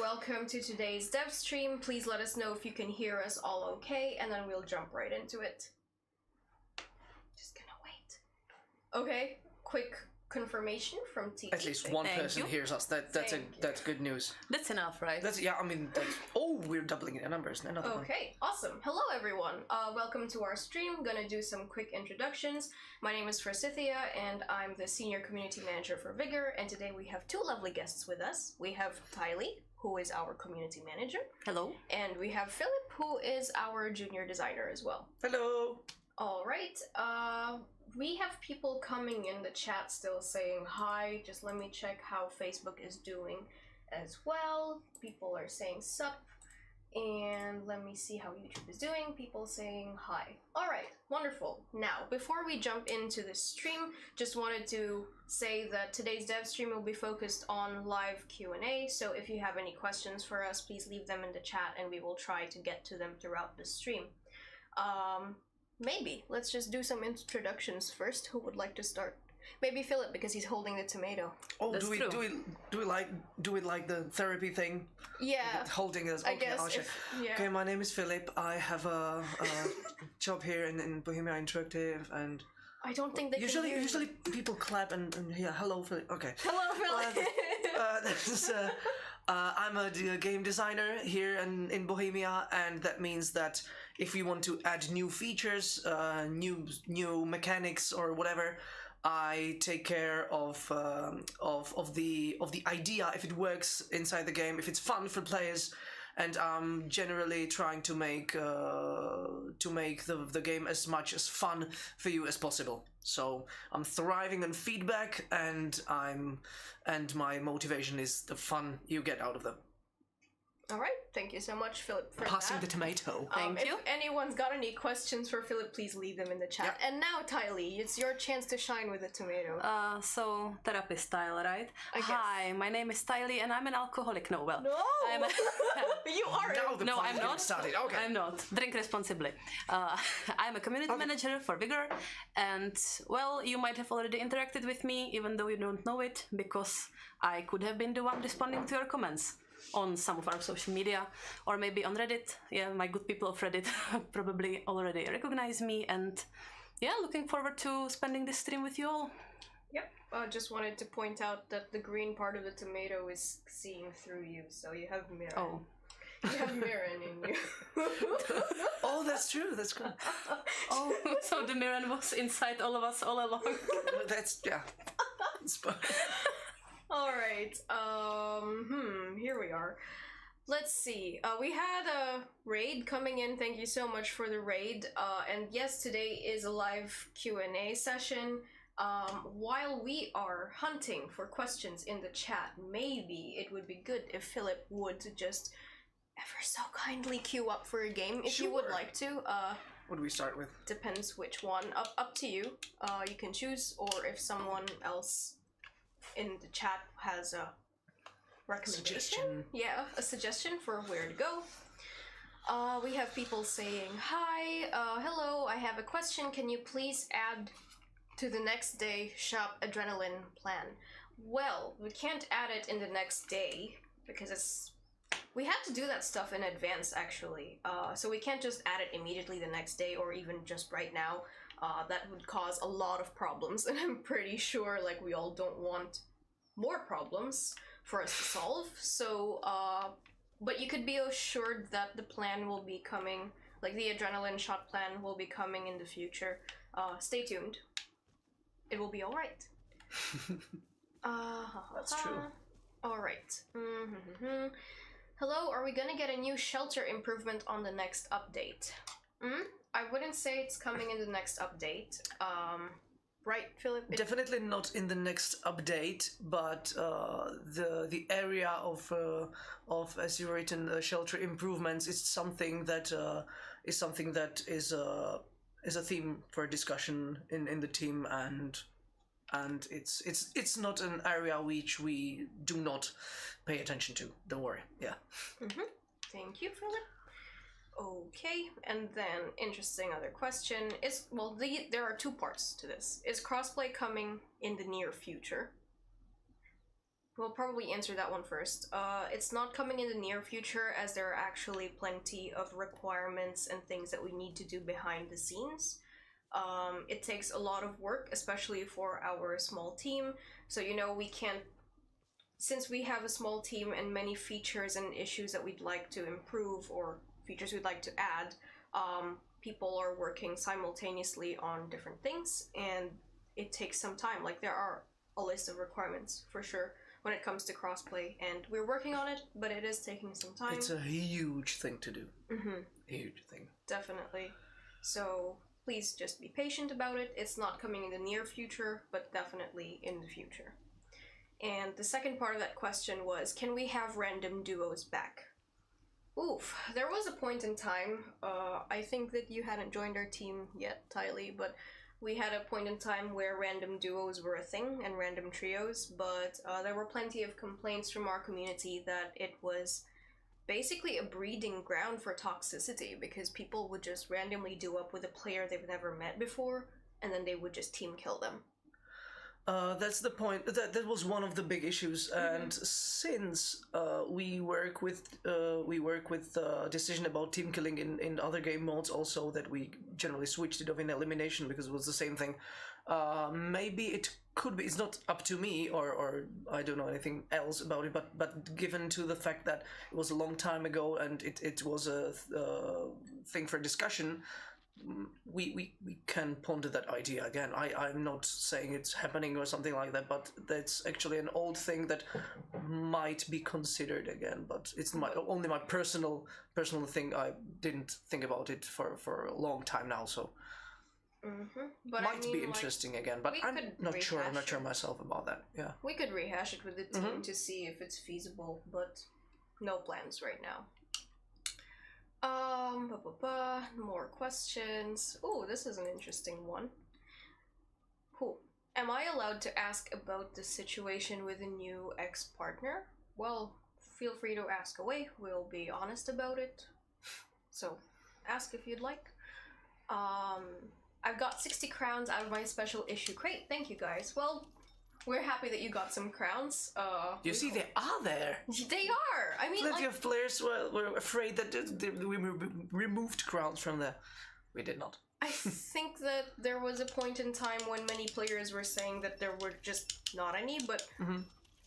welcome to today's dev stream. Please let us know if you can hear us all okay, and then we'll jump right into it. Just gonna wait. Okay, quick confirmation from TayLee. At least one person hears us. That's good news. That's enough, right? That's we're doubling the numbers. Okay, awesome. Hello everyone. Welcome to our stream. Gonna do some quick introductions. My name is Forsythia and I'm the senior community manager for Vigor, and today we have two lovely guests with us. We have TayLee, who is our community manager. Hello. And we have Filip, who is our junior designer as well. Hello. All right. We have people coming in the chat still saying hi. Just let me check how Facebook is doing as well. People are saying sup. And let me see how YouTube is doing. People saying hi. All right, wonderful. Now, before we jump into the stream, just wanted to say that today's dev stream will be focused on live Q&A. So if you have any questions for us, please leave them in the chat and we will try to get to them throughout the stream. Maybe let's just do some introductions first. Who would like to start? Maybe Filip, because he's holding the tomato. Oh, do we like the therapy thing? Yeah. Holding us. Okay, I guess. Yeah. Okay, my name is Filip. I have a job here in Bohemia Interactive, and I don't think they usually people clap and yeah, hello Filip. Okay. Hello Filip. I'm a game designer here in Bohemia, and that means that if we want to add new features, new mechanics or whatever, I take care of the idea, if it works inside the game, if it's fun for players, and I'm generally trying to make the game as much as fun for you as possible. So I'm thriving on feedback, and my motivation is the fun you get out of them. All right, thank you so much, Filip, for Passing the tomato. Thank you. If anyone's got any questions for Filip, please leave them in the chat. Yeah. And now, TayLee, it's your chance to shine with the tomato. So therapy style, right? I guess. Hi, my name is TayLee and I'm an alcoholic. No, well, No! I'm You are. No, I'm not. Started. Okay. I'm not. Drink responsibly. I'm a community manager for Vigor, and well, you might have already interacted with me, even though you don't know it, because I could have been the one responding to your comments on some of our social media, or maybe on Reddit. Yeah, my good people of Reddit probably already recognize me, and yeah, looking forward to spending this stream with you all. Yep. Just wanted to point out that the green part of the tomato is seeing through you, so you have Mirren. Oh. You have Mirren in you. Oh, that's true. That's cool. Oh, so the Mirren was inside all of us all along. That's, yeah. All right. Here we are. Let's see. We had a raid coming in. Thank you so much for the raid. And yes, today is a live Q&A session. While we are hunting for questions in the chat, maybe it would be good if Filip would just ever so kindly queue up for a game if you would like to. What do we start with? Depends which one. Up to you. You can choose, or if someone else in the chat has a recommendation. Suggestion. Yeah, a suggestion for where to go. We have people saying hi. Hello, I have a question. Can you please add to the next day shop adrenaline plan? Well, we can't add it in the next day because we had to do that stuff in advance actually. So we can't just add it immediately the next day or even just right now. That would cause a lot of problems, and I'm pretty sure like we all don't want more problems for us to solve. So, but you could be assured that the plan will be coming, like the adrenaline shot plan will be coming in the future. Stay tuned. It will be all right. That's true. All right. Hello, are we gonna get a new shelter improvement on the next update? I wouldn't say it's coming in the next update. Right, Filip? Definitely not in the next update, but the area of as you written shelter improvements is something that is a theme for discussion in the team, and it's not an area which we do not pay attention to. Don't worry. Yeah. Thank you, Filip. Okay, and then interesting other question is, well, there are two parts to this. Is crossplay coming in the near future? We'll probably answer that one first. It's not coming in the near future, as there are actually plenty of requirements and things that we need to do behind the scenes. It takes a lot of work, especially for our small team. So, you know, we can't... Since we have a small team and many features and issues that we'd like to improve or features we'd like to add, people are working simultaneously on different things, and it takes some time. Like, there are a list of requirements, for sure, when it comes to crossplay, and we're working on it, but it is taking some time. It's a huge thing to do. Mm-hmm. Huge thing. Definitely. So please just be patient about it. It's not coming in the near future, but definitely in the future. And the second part of that question was, can we have random duos back? Oof, there was a point in time, I think that you hadn't joined our team yet, TayLee, but we had a point in time where random duos were a thing and random trios, but there were plenty of complaints from our community that it was basically a breeding ground for toxicity, because people would just randomly duo up with a player they've never met before, and then they would just team kill them. That's the point. That was one of the big issues, and since we work with decision about team killing in other game modes, also that we generally switched it off in elimination because it was the same thing. Maybe it could be. It's not up to me, or I don't know anything else about it. But given to the fact that it was a long time ago and it was a thing for discussion. We can ponder that idea again. I'm not saying it's happening or something like that, but that's actually an old thing that might be considered again. But it's only my personal thing. I didn't think about it for a long time now, so But might be interesting again. But I'm not sure. I'm not sure myself about that. Yeah, we could rehash it with the team to see if it's feasible, but no plans right now. More questions. Oh, this is an interesting one. Cool. Am I allowed to ask about the situation with a new ex-partner? Well, feel free to ask away. We'll be honest about it. So, ask if you'd like. I've got 60 crowns out of my special issue crate. Thank you, guys. Well, we're happy that you got some crowns. You see, they are there. They are. I mean, plenty of players were afraid that we removed crowns from there. We did not. I think that there was a point in time when many players were saying that there were just not any, but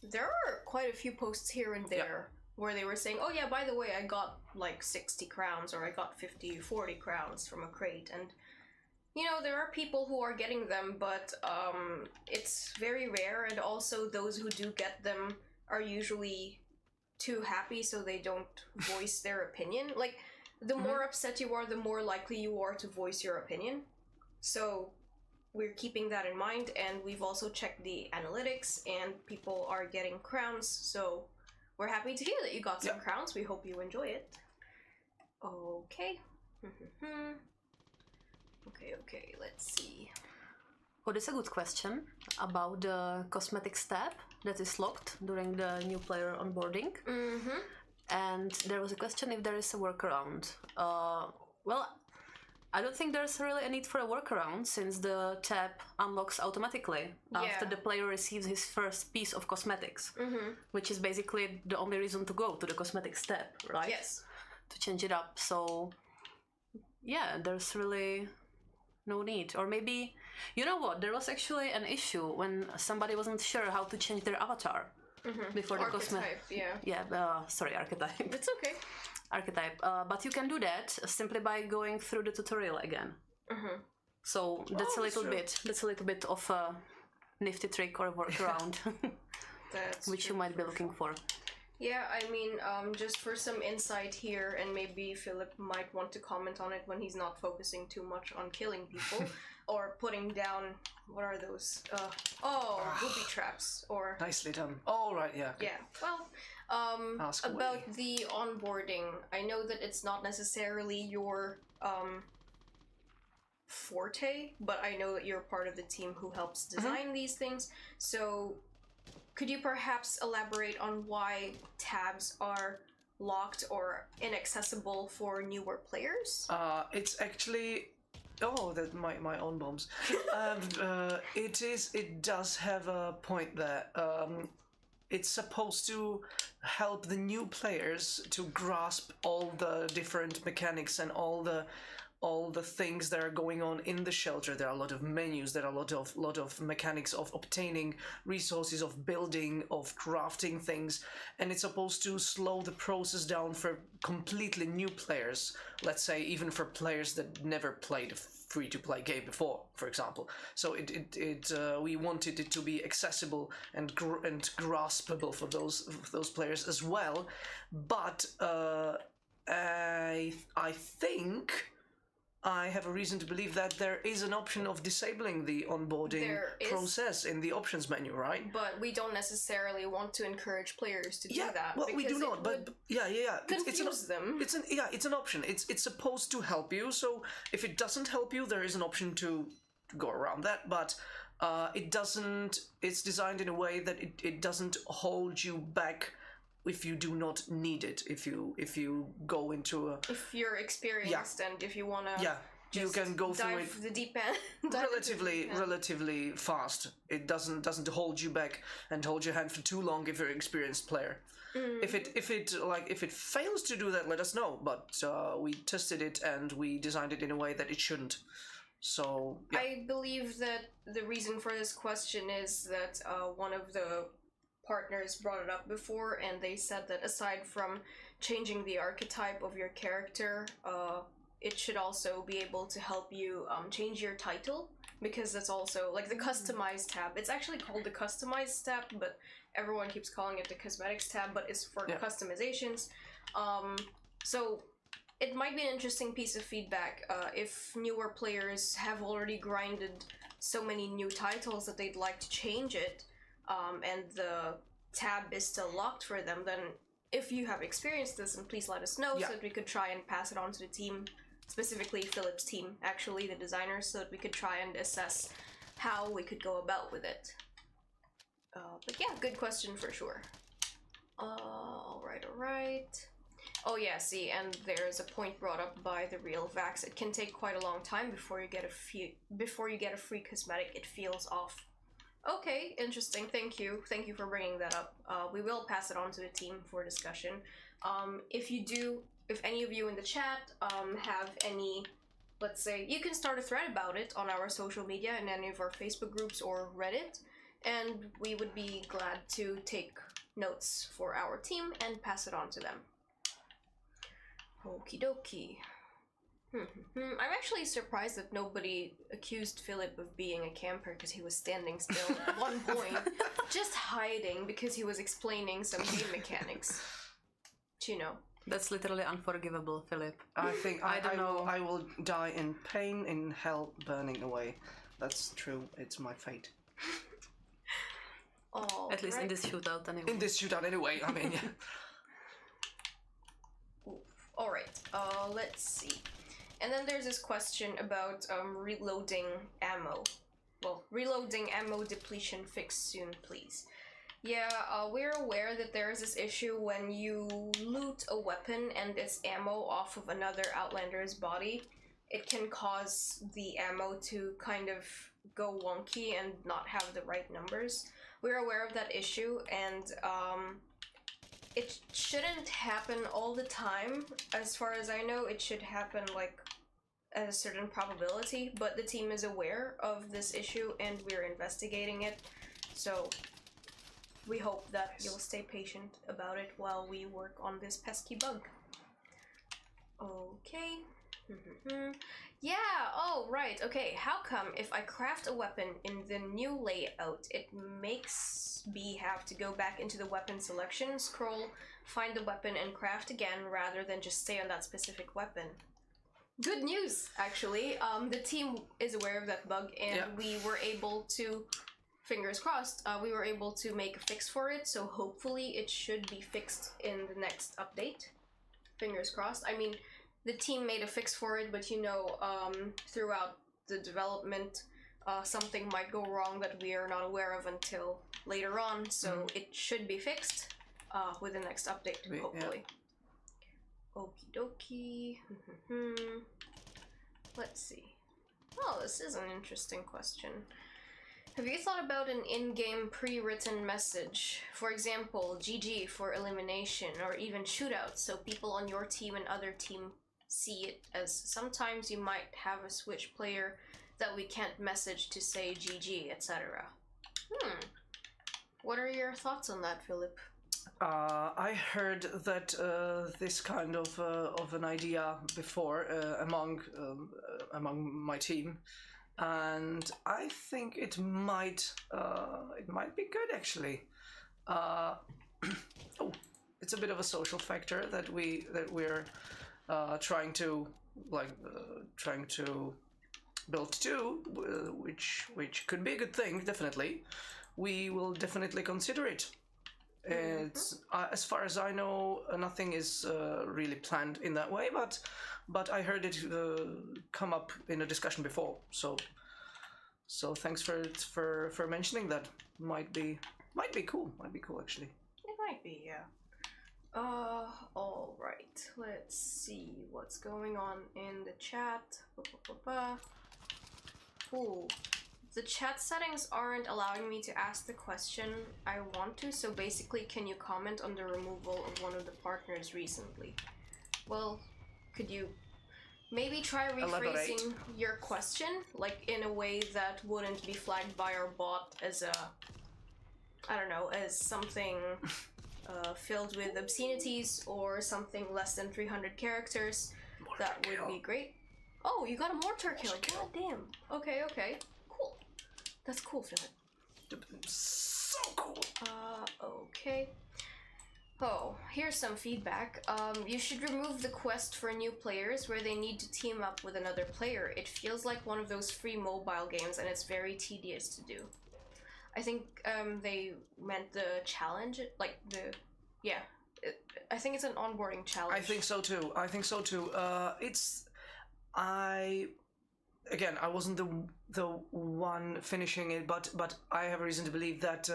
there are quite a few posts here and there where they were saying, oh yeah, by the way, I got like 60 crowns or I got 40 crowns from a crate, and you know, there are people who are getting them, but it's very rare, and also those who do get them are usually too happy, so they don't voice their opinion. Like, the more upset you are, the more likely you are to voice your opinion. So we're keeping that in mind, and we've also checked the analytics, and people are getting crowns, so we're happy to hear that you got some crowns. We hope you enjoy it. Okay. Okay, let's see. Oh, that's a good question about the cosmetics tab that is locked during the new player onboarding. And there was a question if there is a workaround. Well, I don't think there's really a need for a workaround, since the tab unlocks automatically after the player receives his first piece of cosmetics, which is basically the only reason to go to the cosmetics tab, right? Yes. To change it up. So, yeah, there's really no need. Or maybe, you know what, there was actually an issue when somebody wasn't sure how to change their avatar before the cosmetic. Sorry, archetype. It's okay. Archetype. But you can do that simply by going through the tutorial again. So that's a little bit of a nifty trick or a workaround which you might be looking for. Yeah, I mean, just for some insight here, and maybe Filip might want to comment on it when he's not focusing too much on killing people, or putting down, what are those? Booby traps, or... Nicely done. All right, yeah. Yeah, well, about the onboarding, I know that it's not necessarily your forte, but I know that you're part of the team who helps design these things, so... Could you perhaps elaborate on why tabs are locked or inaccessible for newer players? It's actually... Oh, that my own bombs. It does have a point there. it's supposed to help the new players to grasp all the different mechanics and all the things that are going on in the shelter. There are a lot of menus, there are a lot of mechanics of obtaining resources, of building, of crafting things, and it's supposed to slow the process down for completely new players. Let's say even for players that never played a free-to-play game before, for example. So we wanted it to be accessible and graspable for those players as well. But I think I have a reason to believe that there is an option of disabling the onboarding process in the options menu, right? But we don't necessarily want to encourage players to do that. Well, we do not. But yeah. Confuse them. It's an option. It's supposed to help you. So if it doesn't help you, there is an option to go around that. But it doesn't. It's designed in a way that it doesn't hold you back if you do not need it. If you go into a, if you're experienced and if you want to you can go through it the deep end relatively fast. It doesn't hold you back and hold your hand for too long if you're an experienced player. If it fails to do that, let us know. But we tested it and we designed it in a way that it shouldn't. So I believe that the reason for this question is that one of the partners brought it up before, and they said that aside from changing the archetype of your character, it should also be able to help you change your title, because that's also like the customized tab. It's actually called the customized tab, but everyone keeps calling it the cosmetics tab, but it's for customizations. So it might be an interesting piece of feedback if newer players have already grinded so many new titles that they'd like to change it, and the tab is still locked for them. Then if you have experienced this, and please let us know so that we could try and pass it on to the team, specifically Filip's team, actually, the designers, so that we could try and assess how we could go about with it. But yeah, good question for sure. Alright. Oh yeah, see, and there's a point brought up by the real Vax. It can take quite a long time before you get a free cosmetic. It feels off. Okay, interesting. Thank you for bringing that up. We will pass it on to the team for discussion. If any of you in the chat have any, let's say, you can start a thread about it on our social media in any of our Facebook groups or Reddit, and we would be glad to take notes for our team and pass it on to them. Okie dokie. I'm actually surprised that nobody accused Filip of being a camper because he was standing still at one point, just hiding because he was explaining some game mechanics. Do you know? That's literally unforgivable, Filip. I think I don't know. I will die in pain, in hell, burning away. That's true. It's my fate. At least in this shootout, anyway. In this shootout, anyway. I mean, yeah. Alright, let's see. And then there's this question about reloading ammo. Well, reloading ammo depletion fixed soon, please. Yeah, we're aware that there is this issue when you loot a weapon and it's ammo off of another Outlander's body. It can cause the ammo to kind of go wonky and not have the right numbers. We're aware of that issue, and it shouldn't happen all the time. As far as I know, it should happen like at a certain probability, but the team is aware of this issue and we're investigating it. So we hope that you'll stay patient about it while we work on this pesky bug. Okay. Yeah, oh, right, okay. How come if I craft a weapon in the new layout, it makes me have to go back into the weapon selection, scroll, find the weapon, and craft again, rather than just stay on that specific weapon? Good news, actually. The team is aware of that bug, and we were able to, fingers crossed, we were able to make a fix for it, so hopefully it should be fixed in the next update. Fingers crossed. I mean, the team made a fix for it, but you know, throughout the development, something might go wrong that we are not aware of until later on, so it should be fixed with the next update, hopefully. Okie dokie. Let's see. Oh, this is an interesting question. Have you thought about an in-game pre-written message? For example, GG for elimination, or even shootouts, so people on your team and other team see it, as sometimes you might have a Switch player that we can't message to say GG, etc. What are your thoughts on that, Filip? I heard that this kind of an idea before among my team, and I think it might be good actually. It's a bit of a social factor that we're trying to build too, which could be a good thing. Definitely, we will definitely consider it. It's as far as I know, nothing is really planned in that way, but I heard it come up in a discussion before. So thanks for mentioning that. Might be cool. Might be cool actually. It might be, yeah. All right. Let's see what's going on in the chat. Ooh. The chat settings aren't allowing me to ask the question I want to, so basically, can you comment on the removal of one of the partners recently? Well, could you maybe try rephrasing your question, like in a way that wouldn't be flagged by our bot as a, I don't know, as something filled with obscenities or something less than 300 characters? That would be great. Oh, you got a mortar kill. God damn. Okay, okay. Cool. That's cool, Filip. So cool. Okay. Oh, here's some feedback. You should remove the quest for new players where they need to team up with another player. It feels like one of those free mobile games and it's very tedious to do. I think they meant the challenge, like the, yeah. I think it's an onboarding challenge. I think so too. Again, I wasn't the one finishing it, but I have a reason to believe that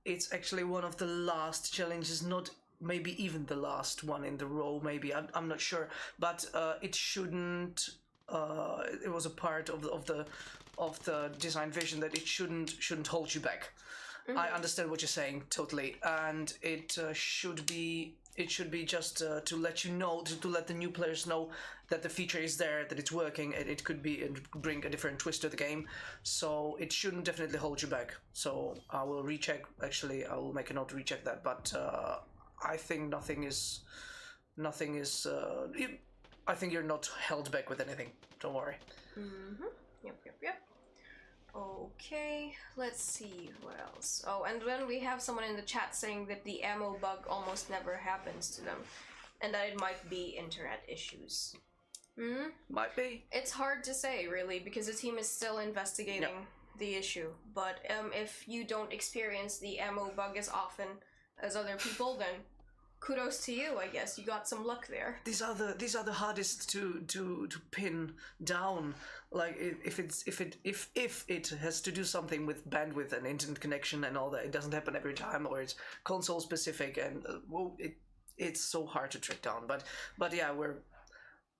it's actually one of the last challenges, not maybe even the last one in the row. Maybe I'm not sure, but it shouldn't. It was a part of the design vision that it shouldn't hold you back. Mm-hmm. I understand what you're saying totally, and it should be just to let you know, to let the new players know that the feature is there, that it's working, and it could bring a different twist to the game. So it shouldn't definitely hold you back. So I will recheck. Actually, I will make a note to recheck that. But I think nothing is. I think you're not held back with anything. Don't worry. Mm-hmm. Yep. Okay, let's see what else. Oh, and then we have someone in the chat saying that the ammo bug almost never happens to them, and that it might be internet issues. Might be. It's hard to say, really, because the team is still investigating the issue. But if you don't experience the ammo bug as often as other people, then kudos to you, I guess. You got some luck there. These are the hardest to pin down. Like if it has to do something with bandwidth and internet connection and all that, it doesn't happen every time, or it's console specific, and it's so hard to track down. But yeah, we're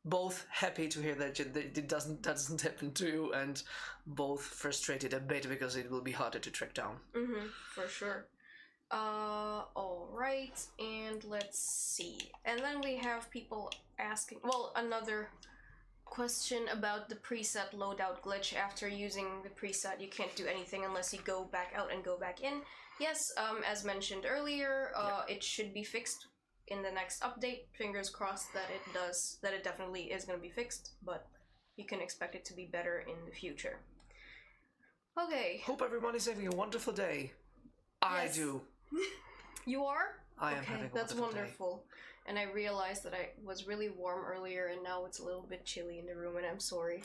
both happy to hear that it doesn't happen to you, and both frustrated a bit because it will be harder to track down. For sure. Alright, and let's see. And then we have people asking, well, another question about the preset loadout glitch. After using the preset, you can't do anything unless you go back out and go back in. Yes, as mentioned earlier, it should be fixed in the next update. Fingers crossed that it does, that it definitely is going to be fixed, but you can expect it to be better in the future. Okay. Hope everyone is having a wonderful day. Yes. I do. You are? I am having a that's wonderful. Day. And I realized that I was really warm earlier, and now it's a little bit chilly in the room, and I'm sorry.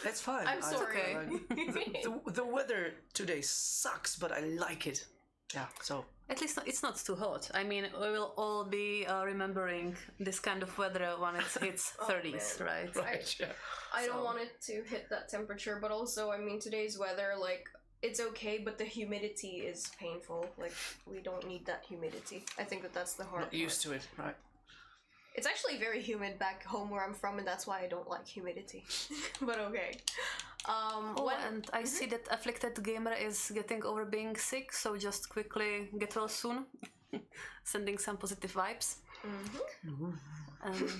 That's fine. I'm sorry. The weather today sucks, but I like it. Yeah, so... At least it's not too hot. I mean, we will all be remembering this kind of weather when it hits 30s, right? Right, yeah. I don't want it to hit that temperature, but also, I mean, today's weather, like, it's okay, but the humidity is painful. Like, we don't need that humidity. I think that's the hard part. Not used to it, right? It's actually very humid back home where I'm from, and that's why I don't like humidity. But okay. And I see that Afflicted Gamer is getting over being sick, so just quickly get well soon. Sending some positive vibes. And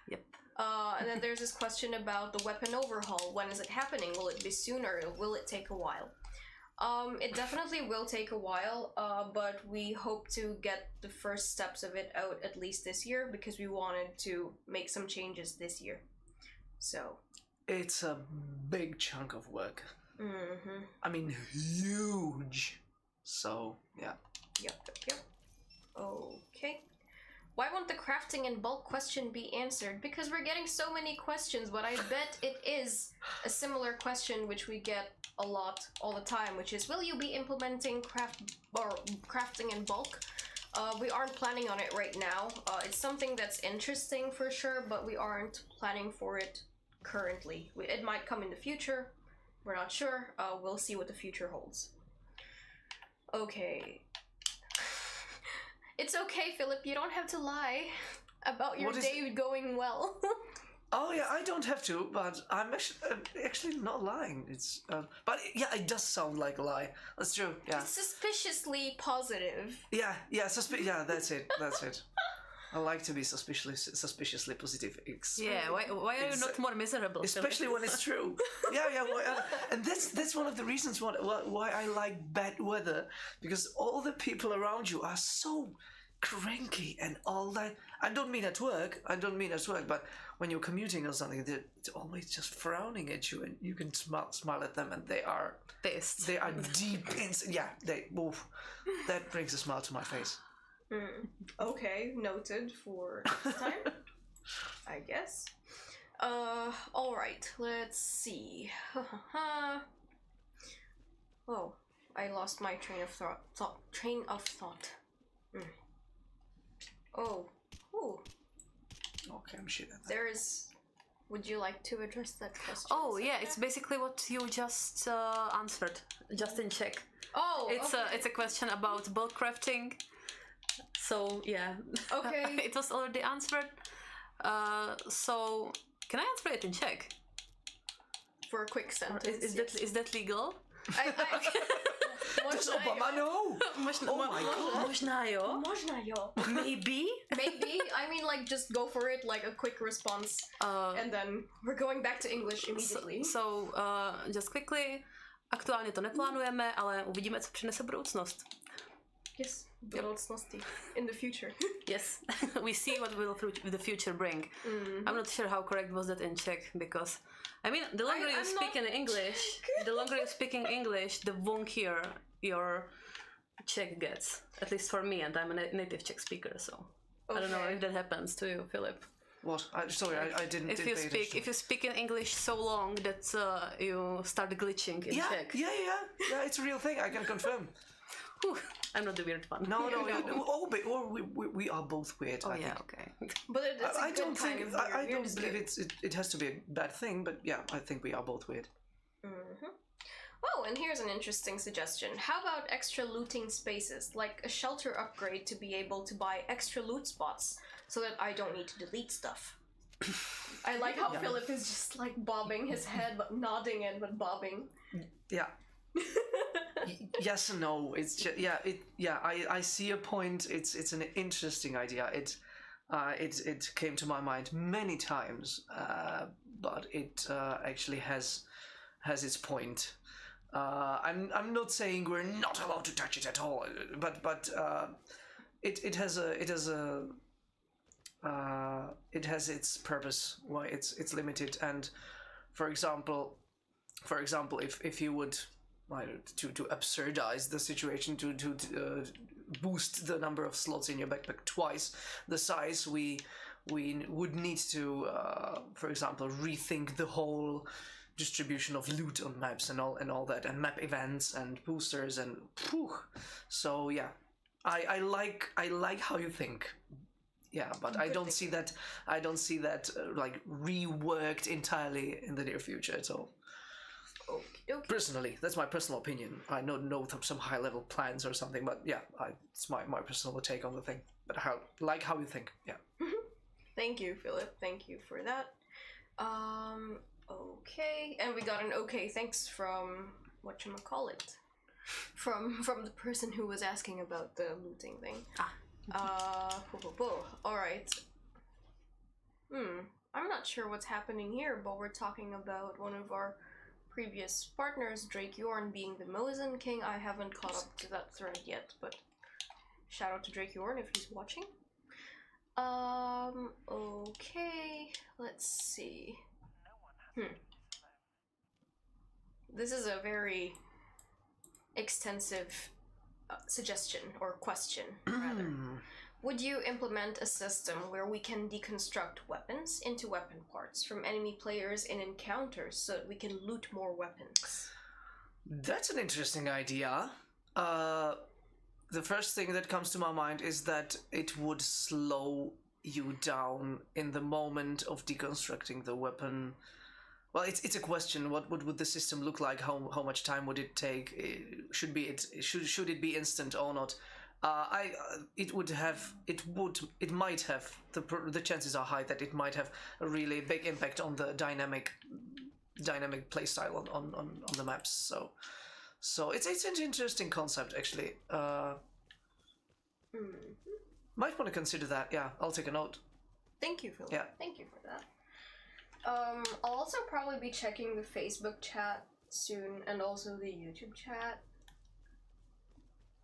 yep. And then there's this question about the weapon overhaul. When is it happening? Will it be soon or will it take a while? It definitely will take a while, but we hope to get the first steps of it out at least this year because we wanted to make some changes this year. So it's a big chunk of work. I mean, huge. So yeah. Yep. Okay. Why won't the crafting in bulk question be answered? Because we're getting so many questions, but I bet it is a similar question which we get a lot all the time, which is, will you be implementing crafting in bulk? We aren't planning on it right now. It's something that's interesting for sure, but we aren't planning for it currently. It might come in the future. We're not sure. We'll see what the future holds. Okay. It's okay, Filip. You don't have to lie about your day going well. Oh yeah, I don't have to, but I'm actually not lying. It's but yeah, it does sound like a lie. That's true. Yeah. It's suspiciously positive. Yeah. Yeah. That's it. I like to be suspiciously positive. Yeah. Why are you not more miserable? Especially when it's true. Yeah. And that's one of the reasons why I like bad weather, because all the people around you are so cranky and all that. I don't mean at work, but when you're commuting or something, they're always just frowning at you, and you can smile at them, and they are pissed. They are deep in. Yeah, that brings a smile to my face. Okay, noted for next time. I guess. All right. Let's see. Oh, I lost my train of thought. Oh. Ooh. Okay, I'm shit at that. There is. Would you like to address that question? Oh yeah, it's basically what you just answered, just in Czech. Oh, it's a question about bulk crafting. So yeah. Okay. It was already answered. So can I answer it in Czech? For a quick sentence. Is that legal? Does Obama know? Možná jo. Maybe. I mean, like, just go for it, like a quick response, and then we're going back to English immediately. So just quickly. Aktuálně to neplánujeme, ale uvidíme, co přinese budoucnost. Yes, budoucnosti. In the future. Yes, we see what will the future bring. I'm not sure how correct was that in Czech, because I mean, the longer you speak in English, the wonkier your Czech gets. At least for me, and I'm a native Czech speaker, so I don't know if that happens to you, Filip. What? I didn't. If you speak in English so long that you start glitching in Czech. Yeah, it's a real thing. I can confirm. Whew, I'm not the weird one. No. We are both weird. Oh, I yeah, think. okay. But I don't believe it has to be a bad thing. But yeah, I think we are both weird. Oh, and here's an interesting suggestion. How about extra looting spaces, like a shelter upgrade to be able to buy extra loot spots, so that I don't need to delete stuff. I like how Filip is just like bobbing his head, but nodding and but bobbing. Yeah. Yes and no. It's just, I see a point. It's an interesting idea. It came to my mind many times, but it actually has its point. I'm not saying we're not allowed to touch it at all, but it has its purpose why it's limited. And for example, if you would to absurdize the situation, to boost the number of slots in your backpack twice the size, we would need to for example rethink the whole distribution of loot on maps and all that, and map events and boosters and so yeah, I like how you think. Yeah, but I don't see that like reworked entirely in the near future at all. Okay. Personally, that's my personal opinion. I know some high level plans or something, but yeah, it's my personal take on the thing. But how you think? Yeah. Thank you, Filip. Thank you for that. Okay, and we got an okay thanks from whatchamacallit. From the person who was asking about the looting thing. Alright. I'm not sure what's happening here, but we're talking about one of our previous partners, Drake Yorn, being the Mosin King. I haven't caught up to that thread yet, but shout out to Drake Yorn if he's watching. Okay, let's see. This is a very extensive suggestion or question, rather. Would you implement a system where we can deconstruct weapons into weapon parts from enemy players in encounters so that we can loot more weapons? That's an interesting idea. The first thing that comes to my mind is that it would slow you down in the moment of deconstructing the weapon. Well, it's a question. What would the system look like? How much time would it take? Should it be instant or not? It might have, the chances are high that it might have a really big impact on the dynamic playstyle on the maps. So it's an interesting concept, actually. Might want to consider that. Yeah, I'll take a note. Thank you, Phil. Yeah. Thank you for that. I'll also probably be checking the Facebook chat soon and also the YouTube chat.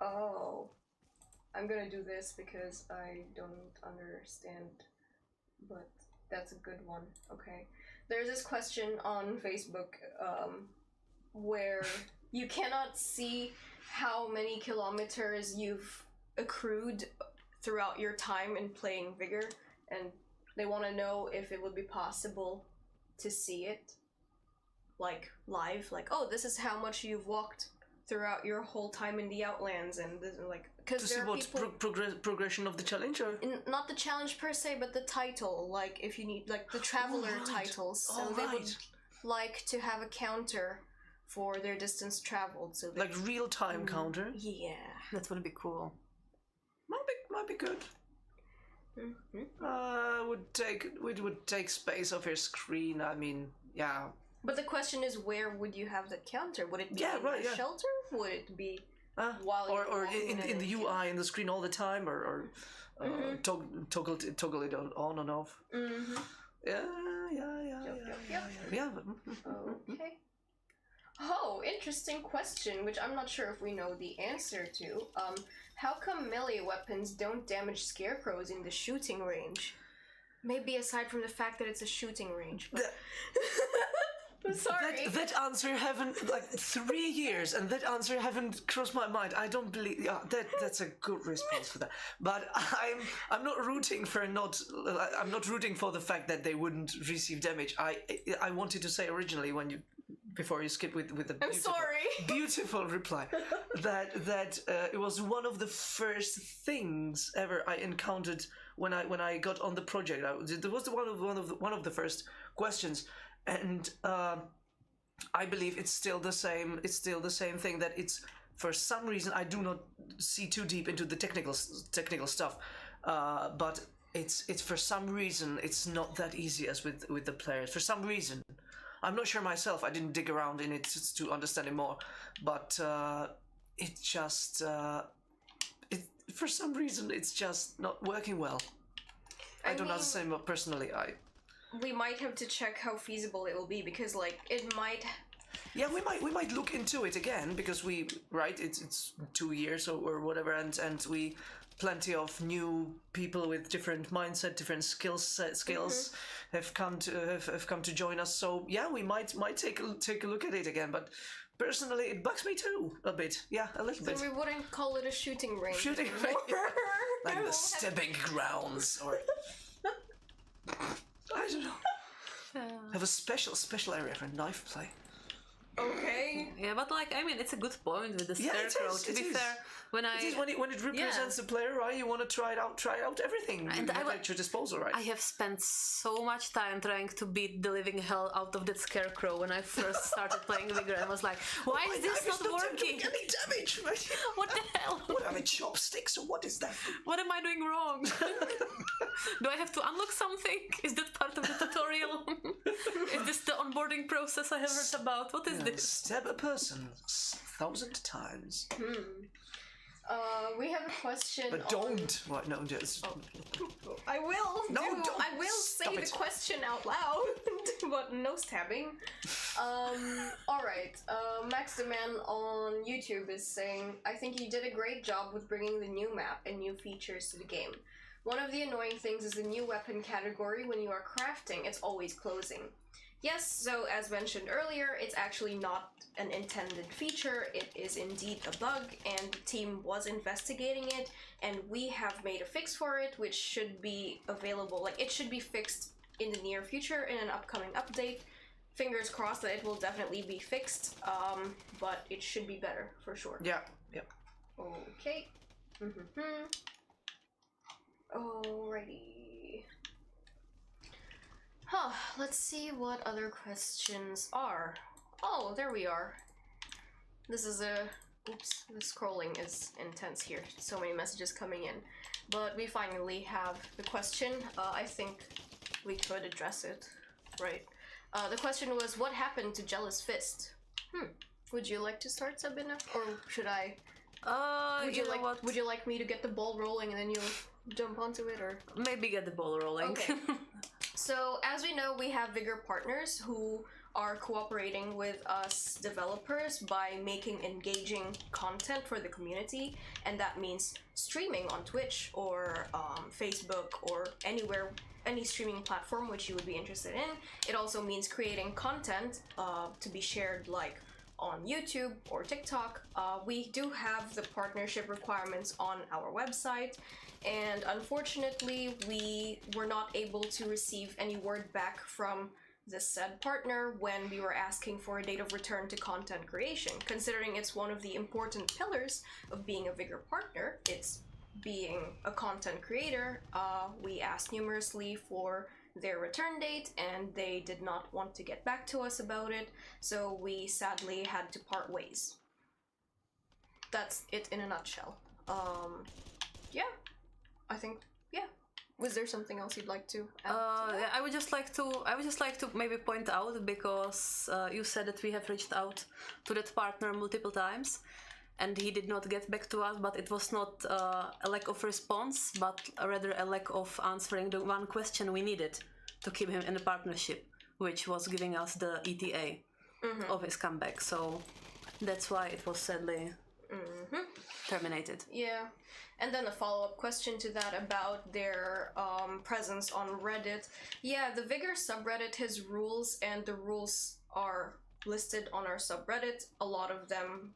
Oh, I'm gonna do this because I don't understand, but that's a good one. Okay. There's this question on Facebook where you cannot see how many kilometers you've accrued throughout your time in playing Vigor, and they want to know if it would be possible to see it, like, live, like, oh, this is how much you've walked throughout your whole time in the Outlands, and this, like, because to see what progression of the challenge, or not the challenge per se, but the title, like, if you need, like, the traveler titles, so they would like to have a counter for their distance traveled, so like real-time counter. Yeah, That would be cool. Might be good. Would take space off your screen. I mean, yeah. But the question is, where would you have the counter? Would it be in the shelter? Would it be while or in the UI in the screen all the time, or toggle it on and off? Yeah. Okay. Oh, interesting question, which I'm not sure if we know the answer to. How come melee weapons don't damage scarecrows in the shooting range? Maybe aside from the fact that it's a shooting range. But... Sorry. That answer haven't, like, 3 years, and that answer haven't crossed my mind. I don't believe. Yeah, that's a good response for that. But I'm not rooting for the fact that they wouldn't receive damage. I wanted to say originally before you skip with the beautiful reply that it was one of the first things ever I encountered when I got on the project. It was one of the first questions, and I believe it's still the same. It's still the same thing, that it's, for some reason, I do not see too deep into the technical stuff, but it's for some reason it's not that easy as with the players. For some reason. I'm not sure myself. I didn't dig around in it to understand it more, but it just for some reason it's just not working well. I don't know the same personally. We might have to check how feasible it will be, because, like, it might. Yeah, we might look into it again, because it's 2 years or whatever, and we plenty of new people with different mindset, different skills have come to join us. So yeah, we might take a look at it again. But personally, it bugs me too a bit. Yeah, a little bit. So we wouldn't call it a shooting range. Shooting range, like the stepping grounds, or I don't know. Have a special area for knife play. Okay. Yeah, but like, I mean, it's a good point with the Yeah, scarecrow. To be fair, when It is when it represents the player, right? You want to try out everything And you have at your disposal, right? I have spent so much time trying to beat the living hell out of that scarecrow when I first started playing Vigor. I was like, why is this not working? Doing any damage, right? What the hell? What are they, chopsticks or what is that? What am I doing wrong? Do I have to unlock something? Is that part of the tutorial? Is this the onboarding process I have heard about? What is this? Stab a person 1,000 times. We have a question. But don't. What? No, just. I will. No, don't. I will say Stop the it. question out loud, but no stabbing. All right. Max the Man on YouTube is saying, I think you did a great job with bringing the new map and new features to the game. One of the annoying things is the new weapon category. When you are crafting, it's always closing. Yes, so as mentioned earlier, it's actually not an intended feature. It is indeed a bug, and the team was investigating it, and we have made a fix for it, which should be available. Like, it should be fixed in the near future in an upcoming update. Fingers crossed that it will definitely be fixed, but it should be better for sure. Yeah. Okay. Alrighty. Let's see what other questions are. Oh, there we are. This is a... Oops, the scrolling is intense here. So many messages coming in. But we finally have the question. I think we could address it, right? The question was, what happened to Jealous Fist? Would you like to start, Sabina? Or should I? Would you like me to get the ball rolling and then you jump onto it, or? Maybe get the ball rolling. Okay. So, as we know, we have Vigor partners who are cooperating with us developers by making engaging content for the community, and that means streaming on Twitch or Facebook or anywhere, any streaming platform which you would be interested in. It also means creating content to be shared, like on YouTube or TikTok. We do have the partnership requirements on our website, and unfortunately we were not able to receive any word back from the said partner when we were asking for a date of return to content creation. Considering it's one of the important pillars of being a Vigor partner, it's being a content creator, we asked numerously for their return date, and they did not want to get back to us about it, so we sadly had to part ways. That's it in a nutshell. Yeah, I think, yeah. Was there something else you'd like to add to that? I would just like to maybe point out, because you said that we have reached out to that partner multiple times, and he did not get back to us, but it was not a lack of response, but rather a lack of answering the one question we needed to keep him in the partnership, which was giving us the ETA of his comeback. So that's why it was sadly terminated. Yeah. And then a follow-up question to that about their presence on Reddit. Yeah, the Vigor subreddit has rules, and the rules are listed on our subreddit. A lot of them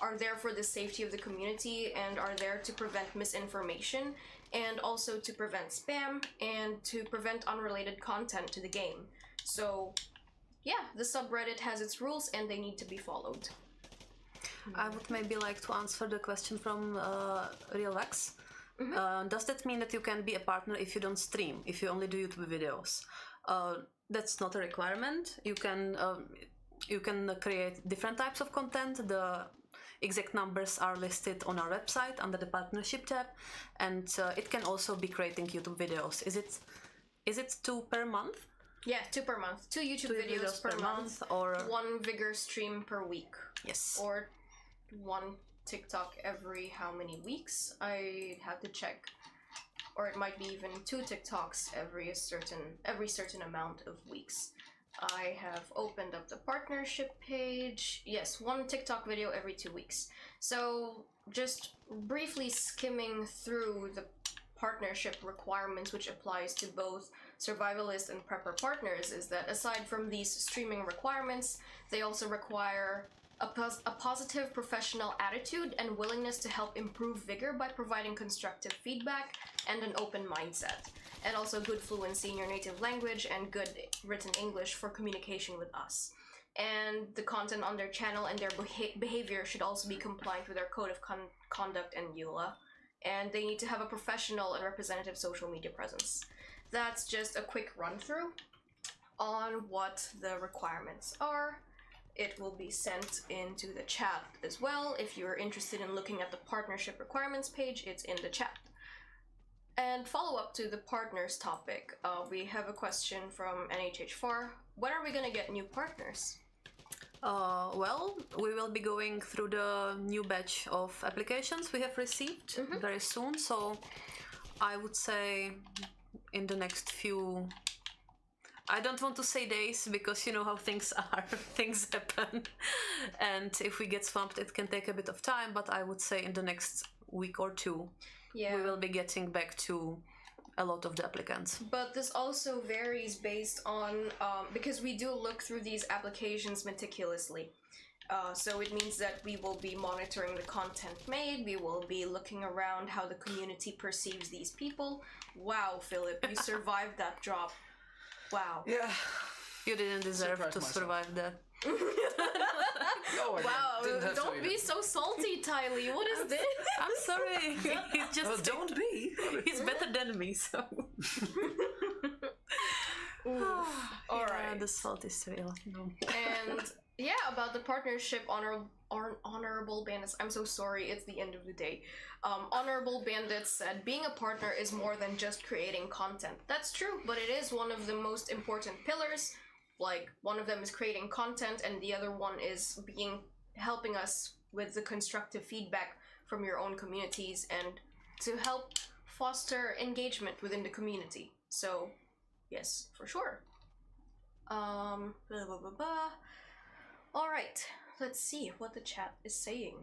are there for the safety of the community and are there to prevent misinformation, and also to prevent spam and to prevent unrelated content to the game. So yeah, the subreddit has its rules and they need to be followed. I would maybe like to answer the question from Real Vex. Does that mean that you can be a partner if you don't stream, if you only do YouTube videos? That's not a requirement. You can create different types of content. The exact numbers are listed on our website under the partnership tab, and it can also be creating YouTube videos. Is it 2 per month? Yeah, 2 per month. 2 YouTube videos per month, or 1 Vigor stream per week. Yes. Or 1 TikTok every how many weeks? I have to check. Or it might be even 2 TikToks every certain amount of weeks. I have opened up the partnership page. Yes, 1 TikTok video every 2 weeks. So just briefly skimming through the partnership requirements, which applies to both survivalist and prepper partners, is that aside from these streaming requirements, they also require a positive professional attitude and willingness to help improve Vigor by providing constructive feedback and an open mindset, and also good fluency in your native language and good written English for communication with us. And the content on their channel and their behavior should also be compliant with our code of conduct and EULA. And they need to have a professional and representative social media presence. That's just a quick run through on what the requirements are. It will be sent into the chat as well. If you're interested in looking at the partnership requirements page, it's in the chat. And follow up to the partners topic, we have a question from NHH4. When are we gonna get new partners? Well, we will be going through the new batch of applications we have received very soon, so I would say in the next few... I don't want to say days, because you know how things are, things happen, and if we get swamped it can take a bit of time, but I would say in the next week or two we will be getting back to a lot of the applicants. But this also varies based on, because we do look through these applications meticulously. So it means that we will be monitoring the content made, we will be looking around how the community perceives these people. Wow, Filip, you survived that drop. Wow. Yeah. You didn't deserve to survive that. No, Wow, don't be so salty, TayLee. What is this? I'm sorry. He's just... Well, don't be. He's better than me, so... Alright. The salt is real. No. And yeah, about the partnership, Honorable Bandits. I'm so sorry, it's the end of the day. Honorable Bandits said, being a partner is more than just creating content. That's true, but it is one of the most important pillars. Like, one of them is creating content, and the other one is helping us with the constructive feedback from your own communities and to help foster engagement within the community. So, yes, for sure. Alright, let's see what the chat is saying.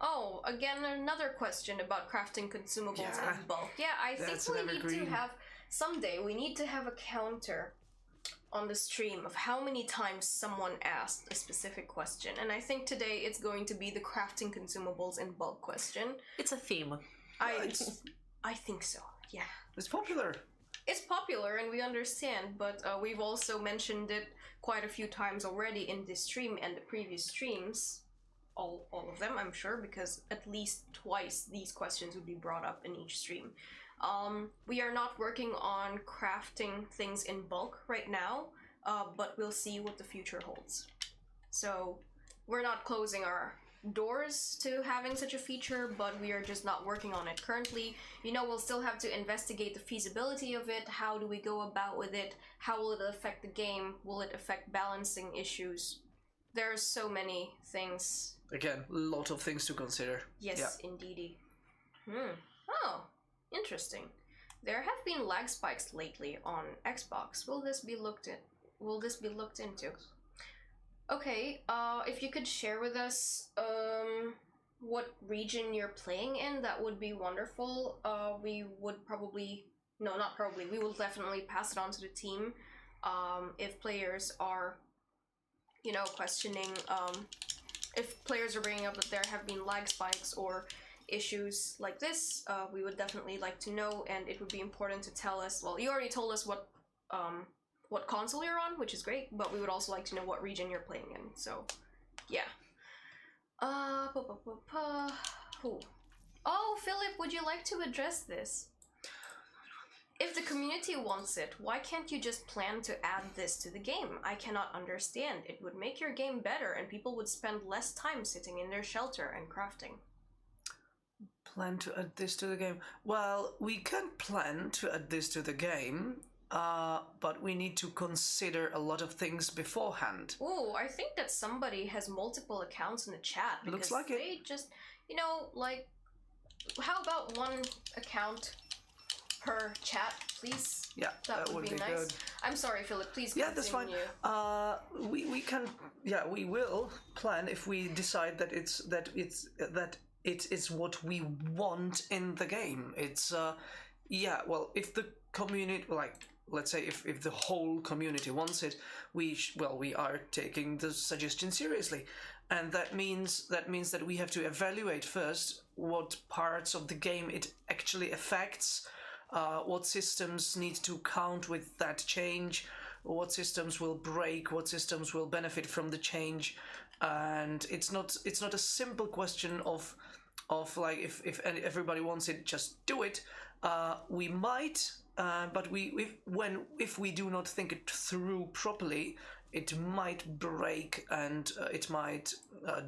Oh, again, another question about crafting consumables in bulk. Yeah, I think we need to have, someday, we need to have a counter on the stream of how many times someone asked a specific question. And I think today it's going to be the crafting consumables in bulk question. It's a theme. I think so, yeah. It's popular. It's popular and we understand, but we've also mentioned it quite a few times already in this stream and the previous streams. All of them, I'm sure, because at least twice these questions would be brought up in each stream. We are not working on crafting things in bulk right now, but we'll see what the future holds. So we're not closing our doors to having such a feature, but we are just not working on it currently. You know, we'll still have to investigate the feasibility of it. How do we go about with it? How will it affect the game? Will it affect balancing issues? There are so many things. Again, a lot of things to consider. Yes, indeedy. Oh, interesting. There have been lag spikes lately on Xbox. Will this be looked at? Will this be looked into? Okay, if you could share with us what region you're playing in, that would be wonderful. We would probably, no, not probably, we will definitely pass it on to the team if players are, you know, questioning, if players are bringing up that there have been lag spikes or issues like this, we would definitely like to know, and it would be important to tell us, well, you already told us what console you're on, which is great, but we would also like to know what region you're playing in, so, yeah. Oh, Filip, would you like to address this? If the community wants it, why can't you just plan to add this to the game? I cannot understand. It would make your game better and people would spend less time sitting in their shelter and crafting. Plan to add this to the game? Well, we can plan to add this to the game, but we need to consider a lot of things beforehand. Oh, I think that somebody has multiple accounts in the chat. Looks like it. They just, you know, like, how about one account per chat, please? Yeah, that would be nice. Good. I'm sorry, Filip, please continue. Yeah, that's fine. We can, yeah, we will plan if we decide that it is what we want in the game. It's yeah, well, if the community, like, let's say if the whole community wants it, we are taking the suggestion seriously, and that means that we have to evaluate first what parts of the game it actually affects, what systems need to count with that change, what systems will break, what systems will benefit from the change, and it's not a simple question of like if everybody wants it, just do it. We might, but if we do not think it through properly, it might break and it might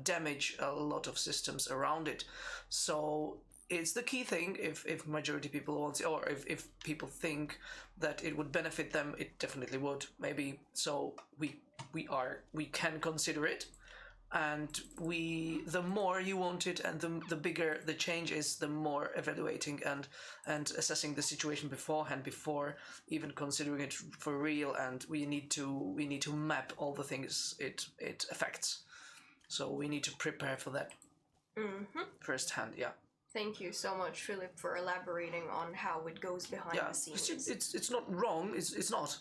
damage a lot of systems around it. So it's the key thing. If majority people want it, or if people think that it would benefit them, it definitely would. Maybe so we can consider it. And the more you want it, and the bigger the change is, the more evaluating and assessing the situation beforehand, before even considering it for real. And we need to map all the things it affects. So we need to prepare for that firsthand. Yeah. Thank you so much, Filip, for elaborating on how it goes behind the scenes. It's not wrong. It's not.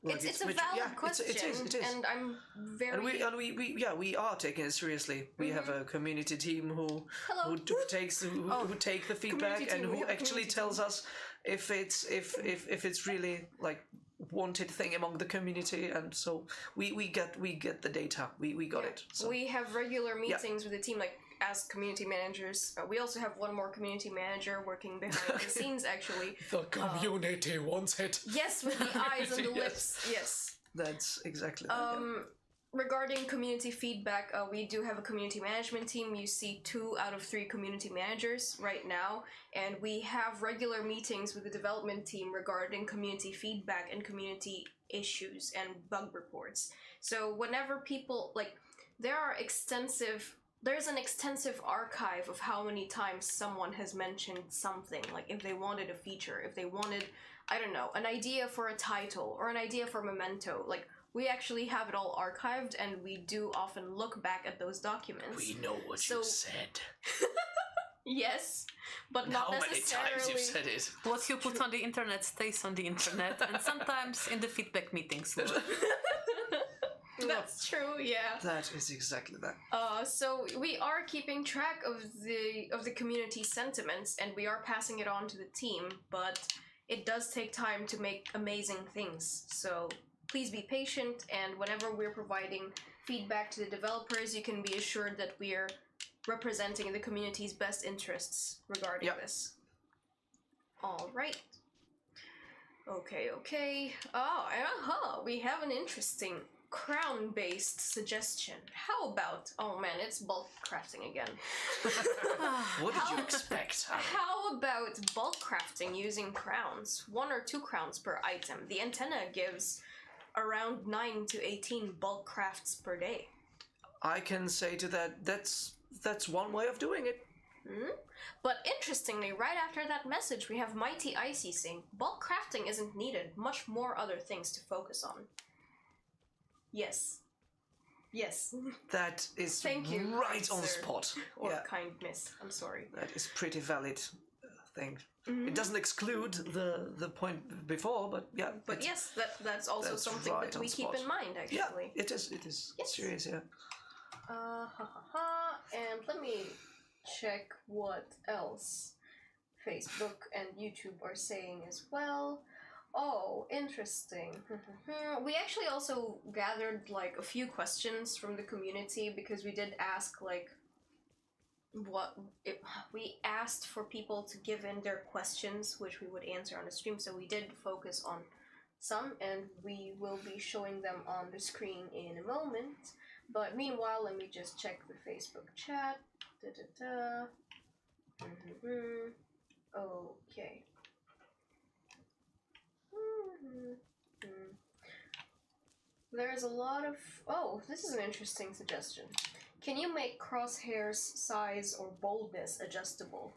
It's a valid question. It is. And I'm very. We are taking it seriously. We have a community team who take the feedback and who actually tells us if it's really like wanted thing among the community, and so we get the data. We got it. So. We have regular meetings with the team, like as community managers. We also have one more community manager working behind the scenes, actually. The community wants it. Yes, with the eyes and the lips. Yes. That's exactly that. Regarding community feedback, we do have a community management team. You see 2 out of 3 community managers right now, and we have regular meetings with the development team regarding community feedback and community issues and bug reports. So whenever people, like, there's an extensive archive of how many times someone has mentioned something, like if they wanted a feature, if they wanted, I don't know, an idea for a title or an idea for a memento. Like, we actually have it all archived, and we do often look back at those documents. We know what you said. Yes, but not necessarily. How many times you've said it? What you put on the internet stays on the internet, and sometimes in the feedback meetings. That's true, yeah. That is exactly that. So we are keeping track of the community sentiments, and we are passing it on to the team, but it does take time to make amazing things. So please be patient, and whenever we're providing feedback to the developers, you can be assured that we're representing the community's best interests regarding this. All right. Okay. We have an interesting crown-based suggestion. How about, oh man, it's bulk crafting again. What did you expect? How about bulk crafting using crowns? 1 or 2 crowns per item. The antenna gives around 9 to 18 bulk crafts per day. I can say to that's one way of doing it. But interestingly, right after that message, we have Mighty Icy saying, bulk crafting isn't needed, much more other things to focus on. Yes. That is Thank you, right on sir. spot. Or kind miss, I'm sorry. That is pretty valid thing. It doesn't exclude the point before, but yeah. But yes, that's also something right that we keep in mind, actually. Yeah, it is. Yes. Serious, yeah. And let me check what else Facebook and YouTube are saying as well. Oh, interesting. We actually also gathered like a few questions from the community, because we did ask like we asked for people to give in their questions, which we would answer on the stream. So we did focus on some, and we will be showing them on the screen in a moment. But meanwhile, let me just check the Facebook chat. Okay. There's a lot of... Oh, this is an interesting suggestion. Can you make crosshairs size or boldness adjustable?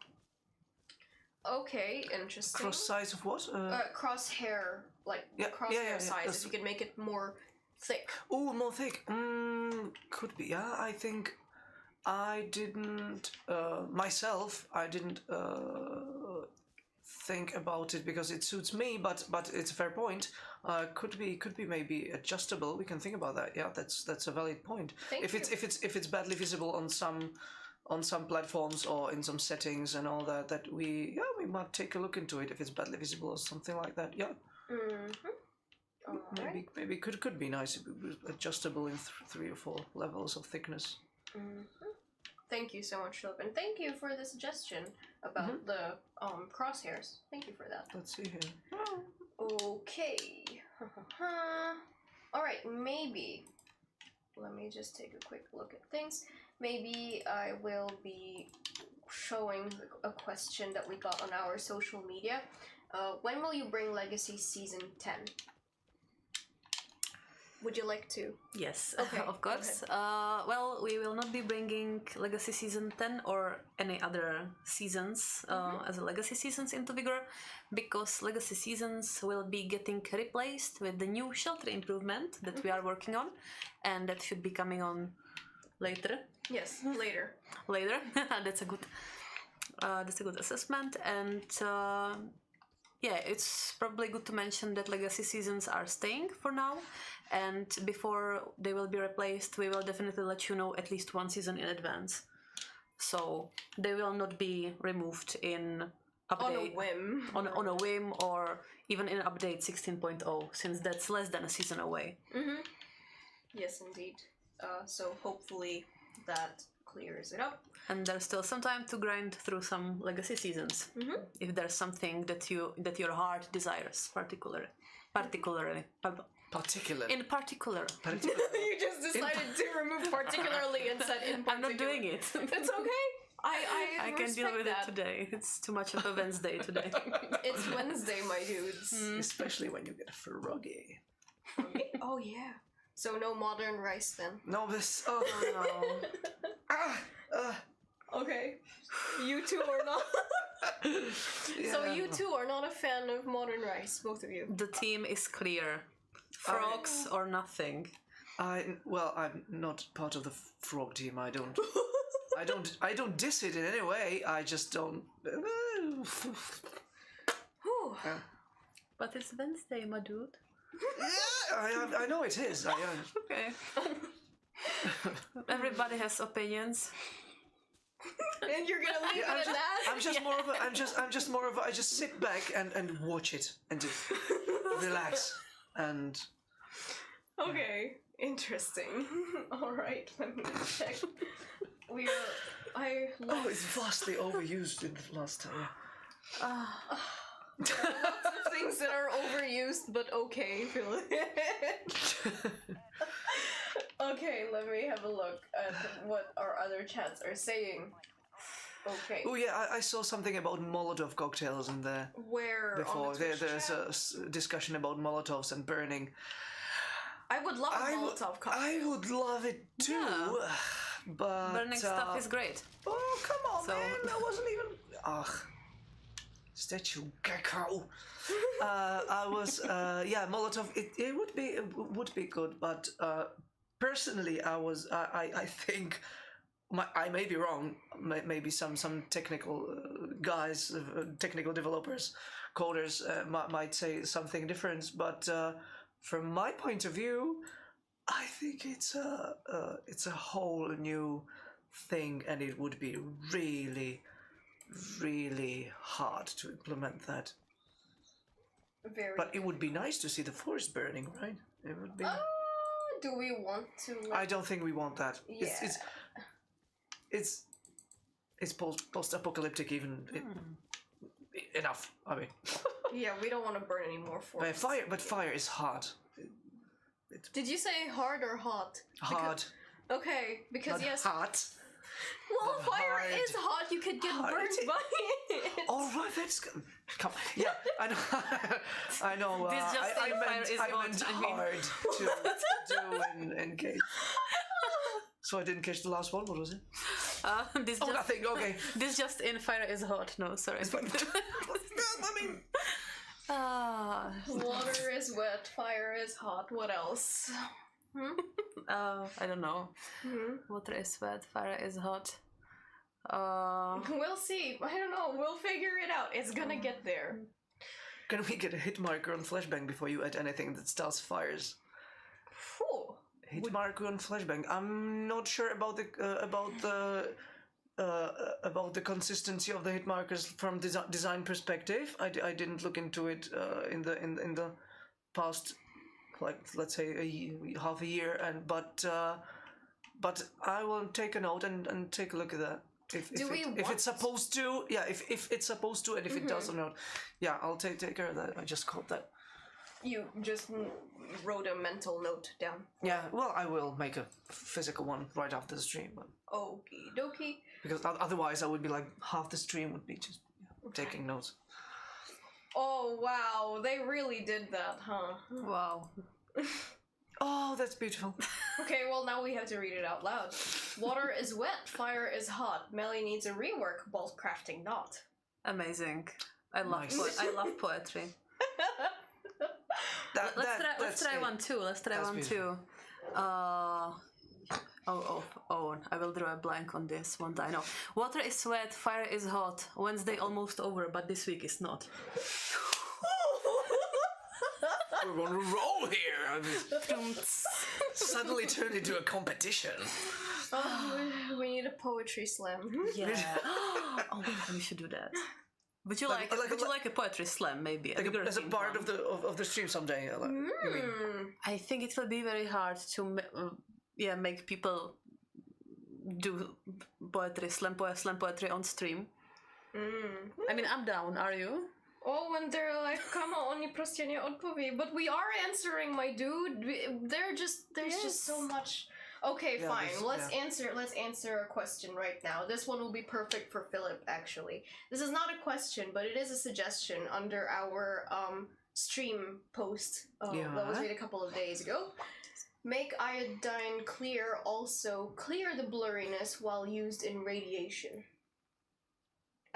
Okay, interesting. Cross size of what? Crosshair, like crosshair size. If you can make it more thick. Oh, more thick. Could be. Yeah, I think I didn't myself. I didn't think about it because it suits me. But it's a fair point. Could be maybe adjustable. We can think about that. Yeah, that's a valid point. If it's badly visible on some platforms or in some settings and all that we might take a look into it if it's badly visible or something like that. Yeah. maybe could be nice if it was adjustable in 3 or 4 levels of thickness. Thank you so much, Filip, and thank you for the suggestion about the crosshairs. Thank you for that. Let's see here. Okay. Alright, maybe. Let me just take a quick look at things. Maybe I will be showing a question that we got on our social media. When will you bring Legacy Season 10? Would you like to? Yes, Okay, of course. Well, we will not be bringing Legacy Season 10 or any other seasons as a Legacy Seasons into Vigor, because Legacy Seasons will be getting replaced with the new shelter improvement that we are working on, and that should be coming on later. Yes, later. Later. That's a good assessment, and yeah, it's probably good to mention that Legacy Seasons are staying for now, and before they will be replaced, we will definitely let you know at least 1 season in advance. So they will not be removed in update On a whim. on a whim, or even in update 16.0, since that's less than a season away. Yes, indeed. So hopefully that clears it up. And there's still some time to grind through some Legacy Seasons, if there's something that your heart desires, particularly. In particular. You just decided to remove particularly and said in particular. I'm not doing it. It's okay. I can deal with that. it today. It's too much of a Wednesday today. It's Wednesday, my dudes. Especially when you get froggy. Oh yeah. So no modern rice then. No, this. Oh no. Okay. You two are not. So you two are not a fan of modern rice, both of you. The team is clear. Frogs or nothing. I'm not part of the frog team. I don't diss it in any way. I just don't. But it's Wednesday, my dude. Yeah, I know it is. Okay. Everybody has opinions. And you're gonna leave it at that? I'm just more of a. I just sit back and watch it and just relax and. Okay, interesting. All right, let me check. It's vastly overused in the last time. There are lots of things that are overused, but okay, Filip. Okay, let me have a look at what our other chats are saying. Okay. Oh yeah, I saw something about Molotov cocktails in there. Where? Before on the Twitch there's chat? a discussion about Molotovs and burning. I would love a Molotov cocktail. I would love it too, Yeah. but Burning stuff is great. Oh come on, So- man! That wasn't even. Ugh. Statue gecko. I was Molotov. It would be good, but personally, I think I may be wrong. Maybe some technical guys, technical developers, coders might say something different. But from my point of view, I think it's a whole new thing, and it would be really, really hard to implement that. But it would be nice to see the forest burning, right? It would be. Do we want to? I don't think we want that. Yeah. It's post-apocalyptic even. Enough. I mean. Yeah, we don't want to burn any more forests. But fire is hard. Did you say hard or hot? Hard. Okay, because Not yes. hot. Well, fire hard. is hot. You could get Hard. burned by it. All right, that's good. Come. Yeah, I know. I know. This just I in fire is meant hot, I mean. hard to do in case. So I didn't catch the last one. What was it? Nothing. Okay. This just in fire is hot. No, sorry. I mean. Water is wet, fire is hot. What else? I don't know. Water is wet, fire is hot. We'll see. I don't know. We'll figure it out. It's gonna get there. Can we get a hit marker on flashbang before you add anything that starts fires? Phew. Hit marker on flashbang. I'm not sure about the consistency of the hit markers from design perspective. I didn't look into it in the past like let's say half a year, and but I will take a note and take a look at that. If it's supposed to, if it's supposed to, and if it does or not, I'll take care of that. I just caught that. You just wrote a mental note down. Yeah, well, I will make a physical one right after the stream. But okie dokie. because otherwise, I would be like half the stream would be just taking notes. Oh wow, they really did that, huh? Wow. Oh, that's beautiful. Okay, well now we have to read it out loud. Water is wet, fire is hot. Melee needs a rework, bolt crafting not. Amazing. I love Nice. I love poetry. Let's try one too. I will draw a blank on this one. I know. Water is wet, fire is hot. Wednesday almost over, but this week is not. We're on a roll here. Suddenly turned into a competition. We need a poetry slam. Yeah. Oh my god, we should do that. Would you like a poetry slam, maybe? As a part of the stream someday. You mean? I think it will be very hard to make people do slam poetry on stream. I mean, I'm down. Are you? Oh, when they're like, come on, oni prostě nie odpoví. But we are answering, my dude. There's just so much. Okay, fine. Let's answer a question right now. This one will be perfect for Filip, actually. This is not a question, but it is a suggestion under our stream post that was made a couple of days ago. Make iodine clear, also clear the blurriness while used in radiation.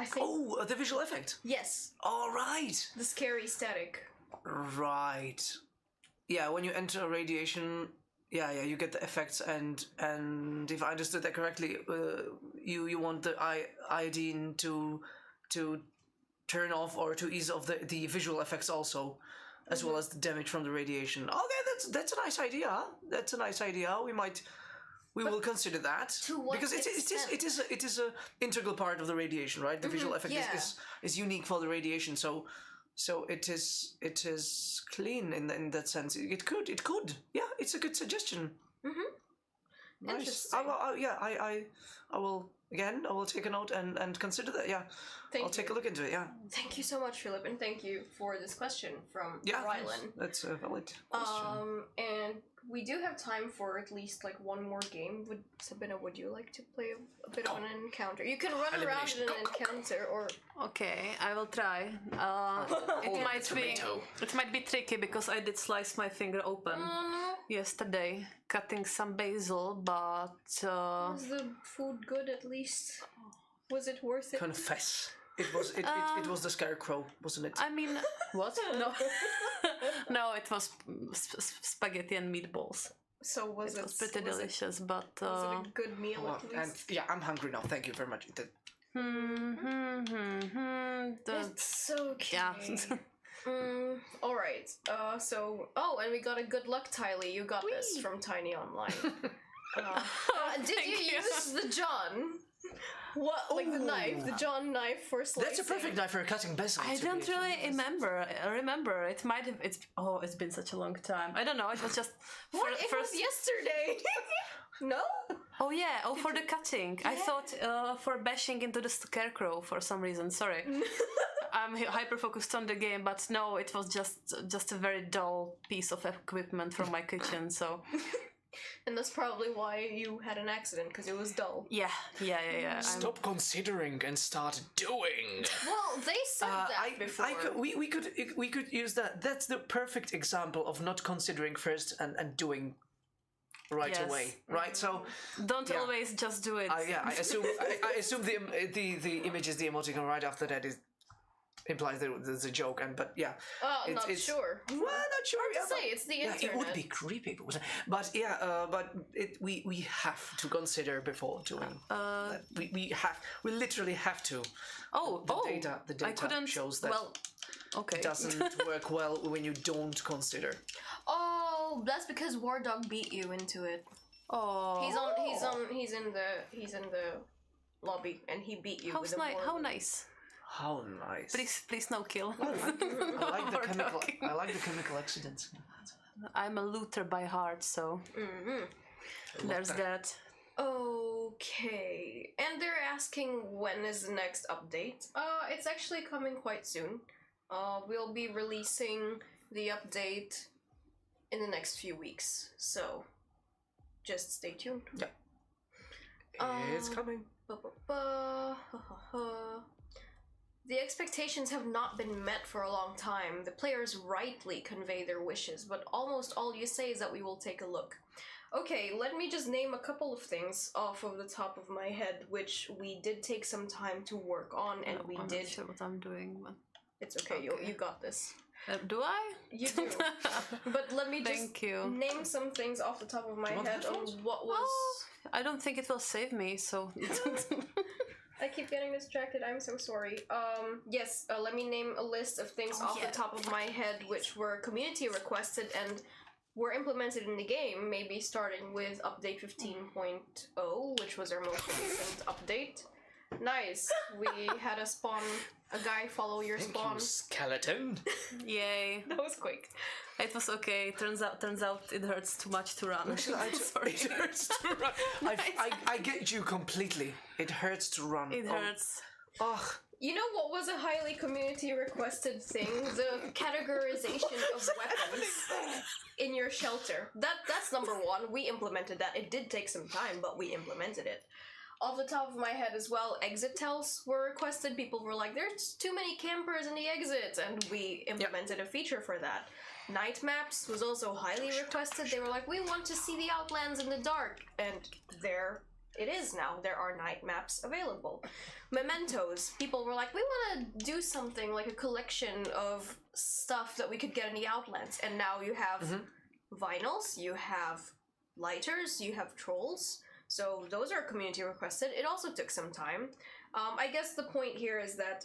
I think. Oh, the visual effect. Yes. All right. The scary static. Right. Yeah, when you enter radiation, you get the effects, and if I understood that correctly, you want the iodine to turn off or to ease off the visual effects also, as well as the damage from the radiation. Okay, that's a nice idea. That's a nice idea. We will consider that because it is a integral part of the radiation, right? The visual effect is unique for the radiation, so it is clean in that sense. It could, it's a good suggestion. Nice. Interesting. I will take a note and consider that. Yeah, I'll take a look into it. Yeah. Thank you so much, Filip, and thank you for this question from Rylan. That's a valid question. And we do have time for at least like one more game. Sabina, would you like to play a bit of an encounter? You can run around in an encounter, or okay, I will try. It might be tricky because I did slice my finger open yesterday, cutting some basil, but was the food good at least? Was it worth it? Confess. It was the scarecrow, wasn't it? I mean, what? No. No, it was spaghetti and meatballs. So it was pretty delicious, but was it a good meal at least? And I'm hungry now. Thank you very much. It's okay. Yeah. All right. And we got a good luck, TayLee. You got this from Tiny Online. Did you use the John? What, like the knife, the John knife for slicing? That's a perfect knife for cutting basil. I don't really remember. It might have. It's been such a long time. I don't know. It was just. It was yesterday. No. Oh yeah. Oh, for the cutting. Yeah. I thought for bashing into the scarecrow for some reason. Sorry. I'm hyper focused on the game, but no, it was just a very dull piece of equipment from my kitchen. So. And that's probably why you had an accident, because it was dull. Yeah. Stop considering and start doing. Well, they said that before. We could use that. That's the perfect example of not considering first and doing right away, right? So don't always just do it. I assume the image is the emoticon right after that implies there's a joke, but yeah. Not sure. Well, not sure. Hard to say, it's the internet. It would be creepy, but we have to consider before doing. We literally have to. The data shows that. Well, okay. It doesn't work well when you don't consider. Oh, that's because War Dog beat you into it. Oh. He's in the lobby, and he beat you. How nice. How nice! Please no kill. I like the chemical accidents. I'm a looter by heart, so there's that. Okay, and they're asking when is the next update. It's actually coming quite soon. We'll be releasing the update in the next few weeks, so just stay tuned. Yeah. It's coming. The expectations have not been met for a long time. The players rightly convey their wishes, but almost all you say is that we will take a look. Okay, let me just name a couple of things off of the top of my head, which we did take some time to work on, and I'm did. not sure what I'm doing, but It's okay, you got this. do I? You do. But let me just Thank you. name some things off the top of my head on what was... I don't think it will save me, so... I keep getting distracted, I'm so sorry. Yes, let me name a list of things off the top of my head which were community requested and were implemented in the game, maybe starting with update 15.0, which was our most recent update. Nice, we had a guy follow your spawn. Thank you, skeleton. Yay. That was quick. It was okay. Turns out it hurts too much to run. Sorry. It hurts to run. I get you completely. It hurts to run. It hurts. Ugh. You know what was a highly community requested thing? The categorization of weapons in your shelter. That's number one. We implemented that. It did take some time, but we implemented it. Off the top of my head as well, exit tells were requested. People were like, there's too many campers in the exits, and we implemented a feature for that. Night maps was also highly requested. They were like, we want to see the Outlands in the dark, and there it is now. There are night maps available. Mementos. People were like, we want to do something like a collection of stuff that we could get in the Outlands, and now you have vinyls, you have lighters, you have trolls. So those are community requested. It also took some time. I guess the point here is that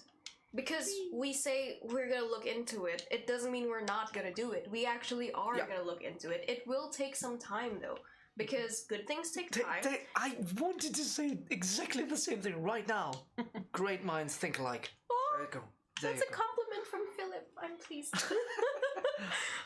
because we say we're gonna look into it, it doesn't mean we're not gonna do it. We actually are gonna look into it. It will take some time though, because good things take time. I wanted to say exactly the same thing right now. Great minds think alike. Oh, there you go. That's a compliment from Filip. I'm pleased.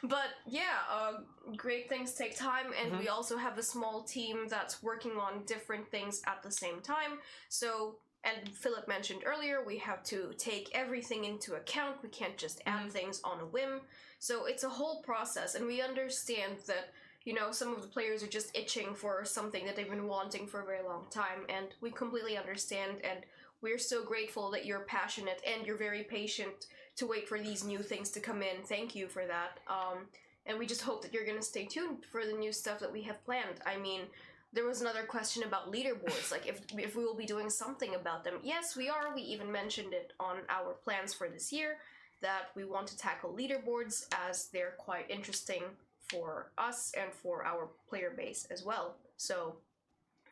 But yeah, great things take time, and we also have a small team that's working on different things at the same time. So, and Filip mentioned earlier, we have to take everything into account. We can't just add things on a whim. So it's a whole process, and we understand that, you know, some of the players are just itching for something that they've been wanting for a very long time, and we completely understand, and we're so grateful that you're passionate and you're very patient to wait for these new things to come in. Thank you for that. And we just hope that you're going to stay tuned for the new stuff that we have planned. I mean, there was another question about leaderboards, like if we will be doing something about them. Yes, we are. We even mentioned it on our plans for this year, that we want to tackle leaderboards as they're quite interesting for us and for our player base as well. So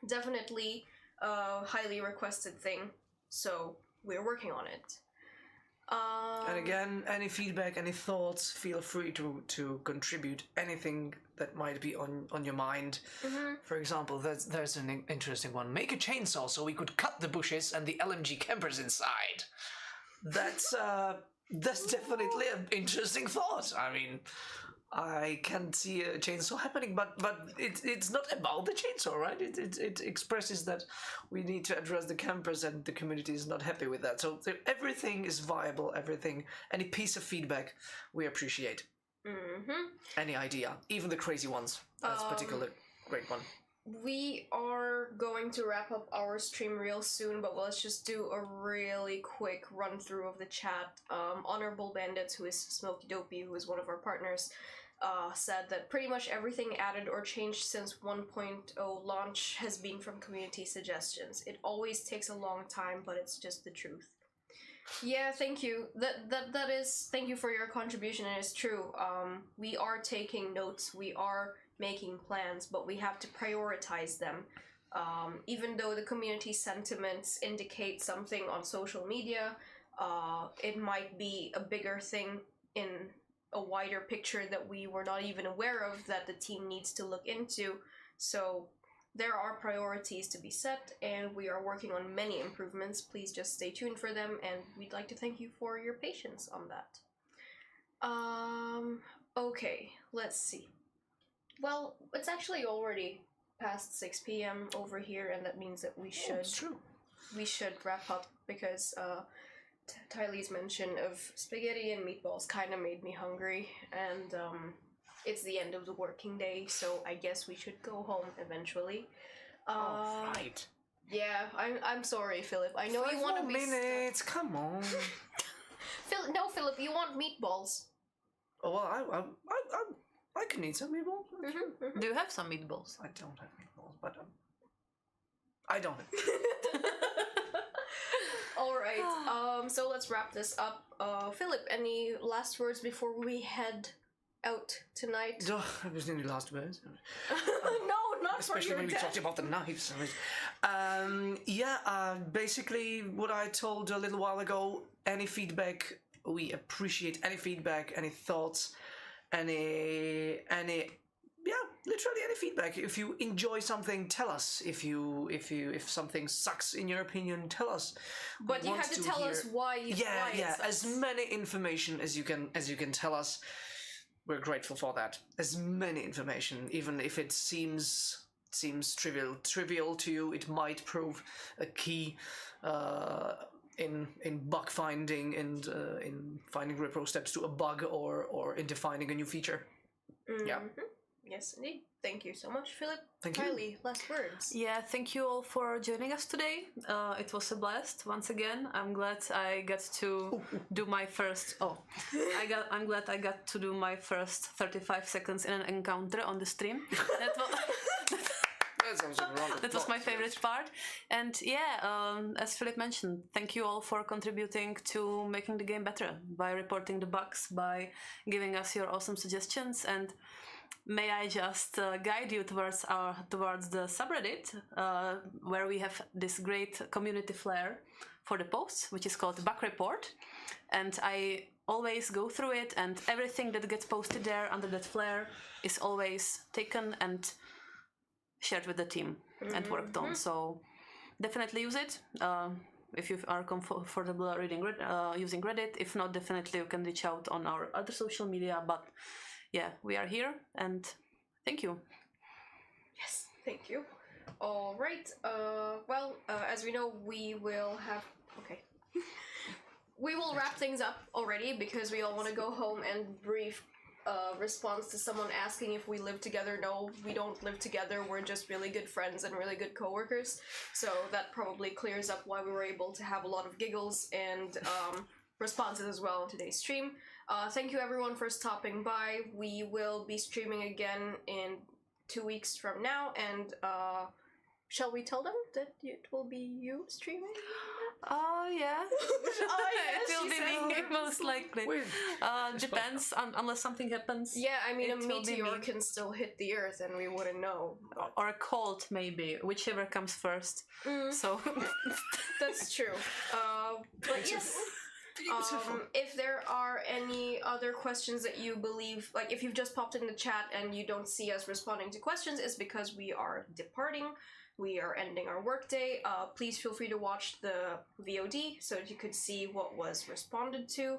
definitely a highly requested thing. So we're working on it. And again, any feedback, any thoughts, feel free to contribute anything that might be on your mind. For example, there's an interesting one. Make a chainsaw so we could cut the bushes and the LMG campers inside. That's definitely an interesting thought. I mean, I can see a chainsaw happening, but it's not about the chainsaw, right? It expresses that we need to address the campers, and the community is not happy with that. So everything is viable. Everything, any piece of feedback, we appreciate. Any idea, even the crazy ones. That's a particular great one. We are going to wrap up our stream real soon, but let's just do a really quick run through of the chat. Honorable Bandits, who is Smokey Dopey, who is one of our partners, said that pretty much everything added or changed since 1.0 launch has been from community suggestions. It always takes a long time, but it's just the truth. Yeah, thank you. That is, thank you for your contribution, and it's true. We are taking notes, we are making plans, but we have to prioritize them. Even though the community sentiments indicate something on social media, it might be a bigger thing in a wider picture that we were not even aware of, that the team needs to look into. So there are priorities to be set, and we are working on many improvements. Please just stay tuned for them, and we'd like to thank you for your patience on that. Okay, let's see. Well, it's actually already past 6 p.m. over here, and that means that It's true. we should wrap up because TayLee's mention of spaghetti and meatballs kind of made me hungry, and it's the end of the working day, so I guess we should go home eventually. Right. Yeah, I'm sorry, Filip. I know you want to be minutes. Come on. Filip, you want meatballs. Oh, well, I can eat some meatballs. Do you have some meatballs? I don't have meatballs, but I don't. All right. So let's wrap this up. Filip, any last words before we head out tonight? I was in the last words. No, not Especially for your when we death. talked about the knives. Basically what I told a little while ago, any feedback, we appreciate any feedback, any thoughts, literally any feedback. If you enjoy something, tell us. If something sucks in your opinion, tell us. But you have to tell us why. Why it sucks. As many information as you can tell us. We're grateful for that. As many information, even if it seems trivial to you, it might prove a key in bug finding and in finding repro steps to a bug or in defining a new feature. Yeah. Yes, indeed. Thank you so much, Filip. Thank you. TayLee, last words. Yeah, thank you all for joining us today. It was a blast once again. I'm glad I got to do my first. I'm glad I got to do my first 35 seconds in an encounter on the stream. That was my favorite part. And yeah, as Filip mentioned, thank you all for contributing to making the game better by reporting the bugs, by giving us your awesome suggestions, and may I just guide you towards the subreddit, where we have this great community flair for the posts, which is called Bug Report, and I always go through it, and everything that gets posted there under that flair is always taken and shared with the team and worked on. So definitely use it if you are comfortable using Reddit. If not, definitely you can reach out on our other social media. But yeah, we are here, and thank you. Yes, thank you. All right. As we know, we will have. Okay. We will wrap things up already because we all want to go home and brief response to someone asking if we live together. No, we don't live together. We're just really good friends and really good coworkers. So that probably clears up why we were able to have a lot of giggles and responses as well in today's stream. Thank you everyone for stopping by. We will be streaming again in 2 weeks from now, and shall we tell them that it will be you streaming? Oh yeah. Yes, it will be me, most likely. Depends, unless something happens. Yeah, I mean, it a will be meteor me. can still hit the Earth and we wouldn't know. Or a cold, maybe, whichever comes first. So That's true. But yes. If there are any other questions that you believe, like if you've just popped in the chat and you don't see us responding to questions, it's because we are departing. We are ending our workday. Please feel free to watch the VOD so that you could see what was responded to.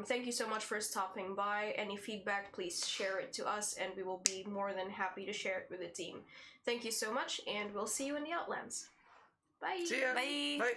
Thank you so much for stopping by. Any feedback, please share it to us, and we will be more than happy to share it with the team. Thank you so much, and we'll see you in the Outlands. Bye. See ya. bye. Bye.